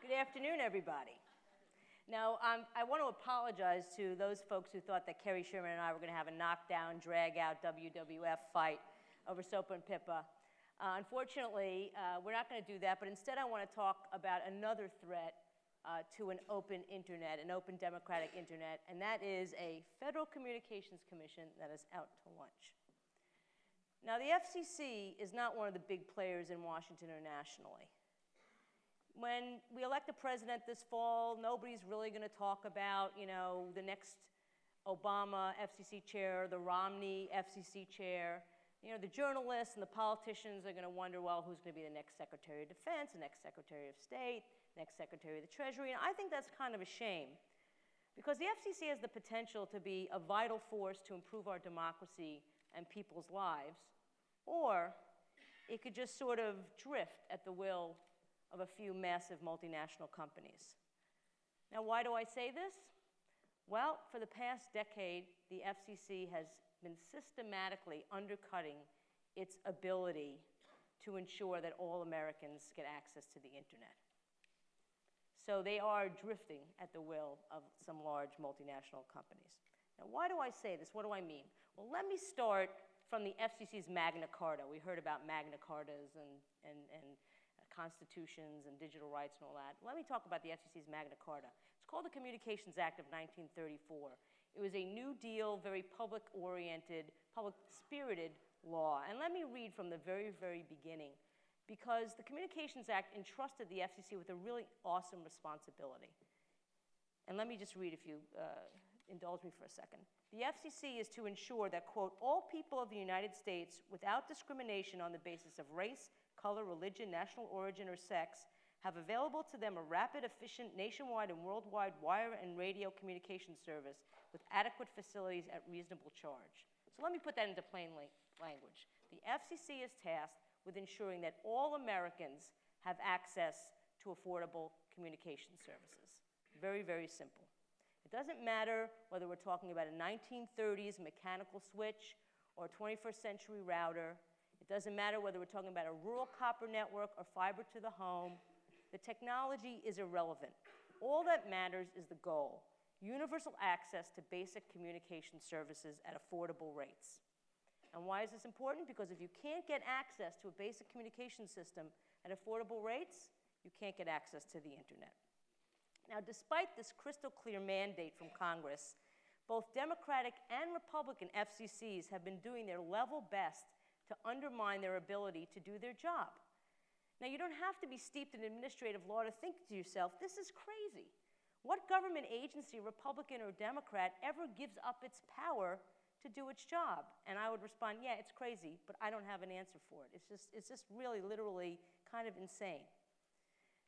Good afternoon, everybody. Now, I want to apologize to those folks who thought that Kerry Sherman and I were going to have a knockdown, drag-out WWF fight over SOPA and PIPA. Unfortunately, we're not going to do that, but instead I want to talk about another threat to an open internet, an open democratic internet, and that is a Federal Communications Commission that is out to lunch. Now, the FCC is not one of the big players in Washington or nationally. When we elect a president this fall, nobody's really going to talk about, the next Obama FCC chair, the Romney FCC chair. The journalists and the politicians are going to wonder, well, who's going to be the next Secretary of Defense, the next Secretary of State, next Secretary of the Treasury, and I think that's kind of a shame because the FCC has the potential to be a vital force to improve our democracy and people's lives, or it could just sort of drift at the will of a few massive multinational companies. Now, why do I say this? Well, for the past decade, the FCC has been systematically undercutting its ability to ensure that all Americans get access to the internet. So they are drifting at the will of some large multinational companies. Now, why do I say this? What do I mean? Well, let me start from the FCC's Magna Carta. We heard about Magna Cartas and constitutions and digital rights and all that. Let me talk about the FCC's Magna Carta. It's called the Communications Act of 1934. It was a New Deal, very public-oriented, public-spirited law. And let me read from the very, very beginning, because the Communications Act entrusted the FCC with a really awesome responsibility. And let me just read, if you indulge me for a second. The FCC is to ensure that, quote, all people of the United States, without discrimination on the basis of race, color, religion, national origin, or sex, have available to them a rapid, efficient, nationwide and worldwide wire and radio communication service with adequate facilities at reasonable charge. So let me put that into plain language. The FCC is tasked with ensuring that all Americans have access to affordable communication services. Very, very simple. It doesn't matter whether we're talking about a 1930s mechanical switch or a 21st century router. It doesn't matter whether we're talking about a rural copper network or fiber to the home. The technology is irrelevant. All that matters is the goal: universal access to basic communication services at affordable rates. And why is this important? Because if you can't get access to a basic communication system at affordable rates, you can't get access to the internet. Now, despite this crystal clear mandate from Congress, both Democratic and Republican FCCs have been doing their level best to undermine their ability to do their job. Now, you don't have to be steeped in administrative law to think to yourself, this is crazy. What government agency, Republican or Democrat, ever gives up its power to do its job? And I would respond, yeah, it's crazy, but I don't have an answer for it. It's just really, literally kind of insane.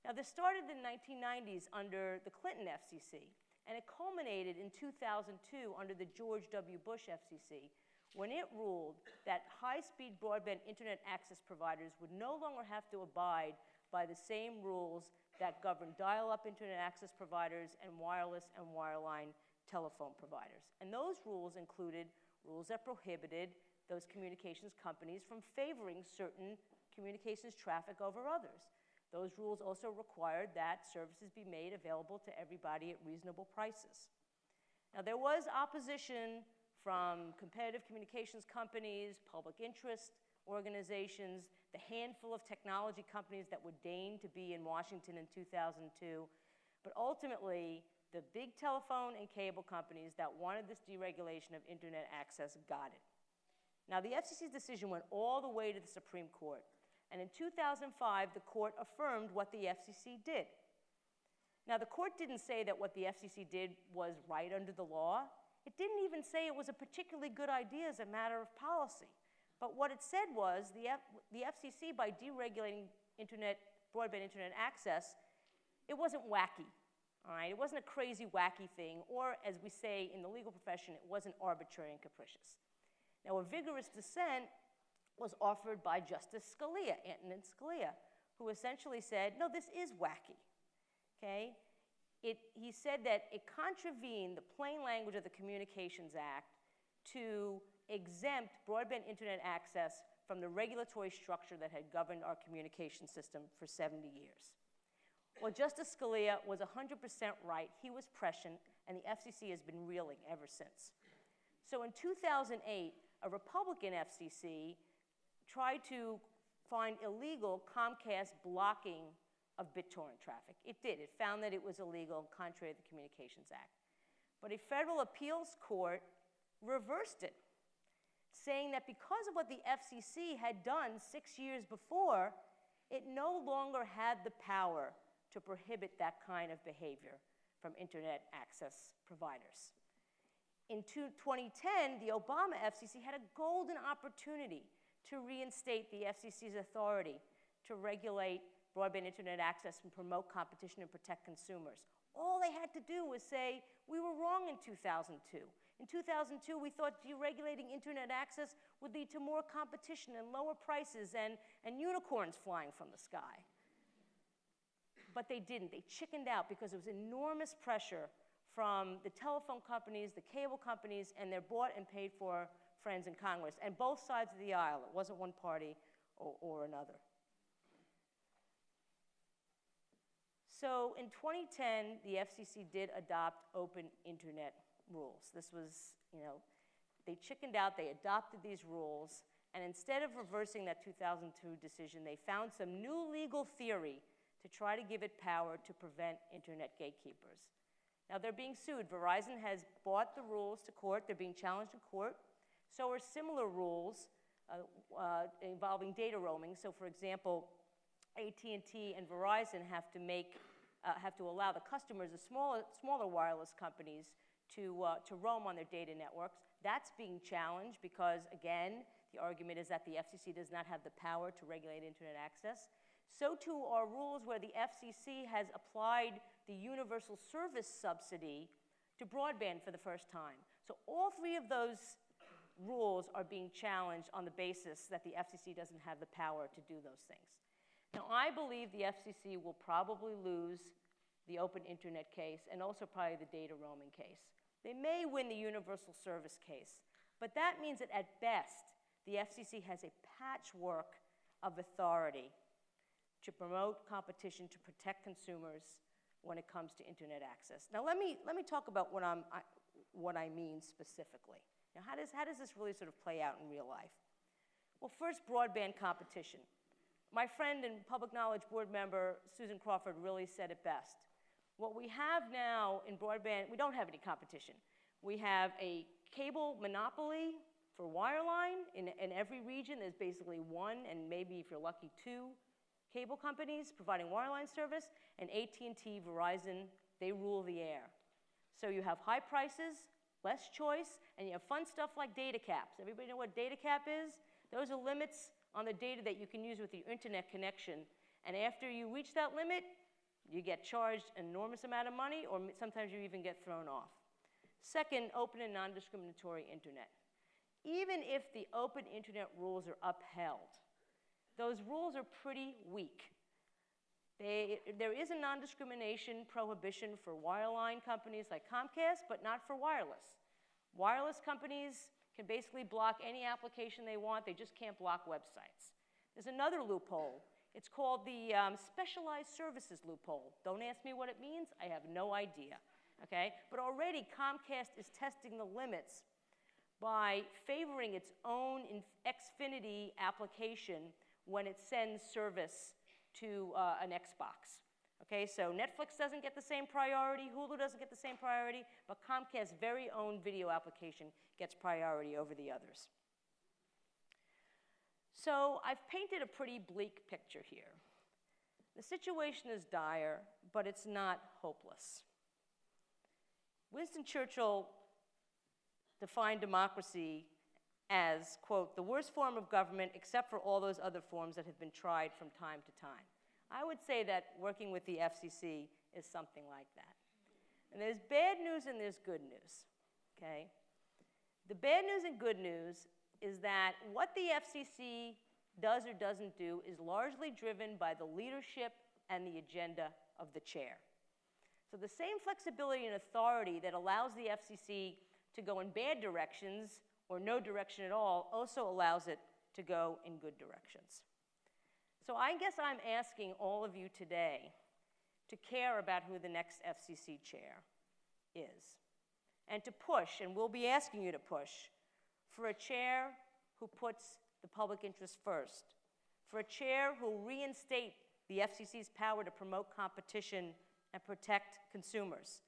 Now, this started in the 1990s under the Clinton FCC, and it culminated in 2002 under the George W. Bush FCC, when it ruled that high-speed broadband internet access providers would no longer have to abide by the same rules that govern dial-up internet access providers and wireless and wireline telephone providers. And those rules included rules that prohibited those communications companies from favoring certain communications traffic over others. Those rules also required that services be made available to everybody at reasonable prices. Now, there was opposition from competitive communications companies, public interest organizations, the handful of technology companies that would deign to be in Washington in 2002. But ultimately, the big telephone and cable companies that wanted this deregulation of internet access got it. Now, the FCC's decision went all the way to the Supreme Court. And in 2005, the court affirmed what the FCC did. Now, the court didn't say that what the FCC did was right under the law. It didn't even say it was a particularly good idea as a matter of policy. But what it said was the FCC, by deregulating broadband internet access, it wasn't wacky, all right? It wasn't a crazy, wacky thing, or as we say in the legal profession, it wasn't arbitrary and capricious. Now, a vigorous dissent was offered by Justice Scalia, Antonin Scalia, who essentially said, no, this is wacky, okay? He said that it contravened the plain language of the Communications Act to exempt broadband internet access from the regulatory structure that had governed our communication system for 70 years. Well, Justice Scalia was 100% right. He was prescient, and the FCC has been reeling ever since. So in 2008, a Republican FCC tried to find illegal Comcast blocking of BitTorrent traffic. It did. It found that it was illegal, contrary to the Communications Act. But a federal appeals court reversed it, saying that because of what the FCC had done 6 years before, it no longer had the power to prohibit that kind of behavior from internet access providers. In 2010, the Obama FCC had a golden opportunity to reinstate the FCC's authority to regulate broadband internet access and promote competition and protect consumers. All they had to do was say, we were wrong in 2002. In 2002, we thought deregulating internet access would lead to more competition and lower prices and unicorns flying from the sky. But they didn't. They chickened out because there was enormous pressure from the telephone companies, the cable companies, and their bought and paid for friends in Congress, and both sides of the aisle. It wasn't one party or another. So in 2010, the FCC did adopt open internet rules. This was, they chickened out, they adopted these rules, and instead of reversing that 2002 decision, they found some new legal theory to try to give it power to prevent internet gatekeepers. Now they're being sued. Verizon has brought the rules to court. They're being challenged in court. So are similar rules involving data roaming. So for example, AT&T and Verizon have to allow the customers of smaller wireless companies to roam on their data networks. That's being challenged because, again, the argument is that the FCC does not have the power to regulate internet access. So too are rules where the FCC has applied the universal service subsidy to broadband for the first time. So all three of those rules are being challenged on the basis that the FCC doesn't have the power to do those things. Now, I believe the FCC will probably lose the open internet case and also probably the data roaming case. They may win the universal service case, but that means that at best, the FCC has a patchwork of authority to promote competition, to protect consumers when it comes to internet access. Now, let me talk about what I mean specifically. Now, how does this really sort of play out in real life? Well, first, broadband competition. My friend and public knowledge board member, Susan Crawford, really said it best. What we have now in broadband, we don't have any competition. We have a cable monopoly for wireline. In every region, there's basically one, and maybe if you're lucky, two cable companies providing wireline service, and AT&T, Verizon, they rule the air. So you have high prices, less choice, and you have fun stuff like data caps. Everybody know what data cap is? Those are limits on the data that you can use with your internet connection. And after you reach that limit, you get charged an enormous amount of money, or sometimes you even get thrown off. Second, open and non-discriminatory internet. Even if the open internet rules are upheld, those rules are pretty weak. There is a non-discrimination prohibition for wireline companies like Comcast, but not for wireless. Wireless companies can basically block any application they want. They just can't block websites. There's another loophole. It's called the specialized services loophole. Don't ask me what it means. I have no idea. Okay? But already Comcast is testing the limits by favoring its own Xfinity application when it sends service to an Xbox. Okay, so Netflix doesn't get the same priority, Hulu doesn't get the same priority, but Comcast's very own video application gets priority over the others. So I've painted a pretty bleak picture here. The situation is dire, but it's not hopeless. Winston Churchill defined democracy as, quote, the worst form of government except for all those other forms that have been tried from time to time. I would say that working with the FCC is something like that. And there's bad news and there's good news, okay? The bad news and good news is that what the FCC does or doesn't do is largely driven by the leadership and the agenda of the chair. So the same flexibility and authority that allows the FCC to go in bad directions or no direction at all also allows it to go in good directions. So I guess I'm asking all of you today to care about who the next FCC chair is, and to push, and we'll be asking you to push, for a chair who puts the public interest first, for a chair who will reinstate the FCC's power to promote competition and protect consumers,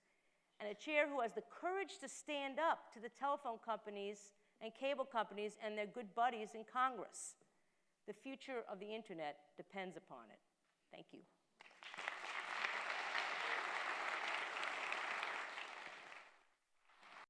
and a chair who has the courage to stand up to the telephone companies and cable companies and their good buddies in Congress. The future of the internet depends upon it. Thank you.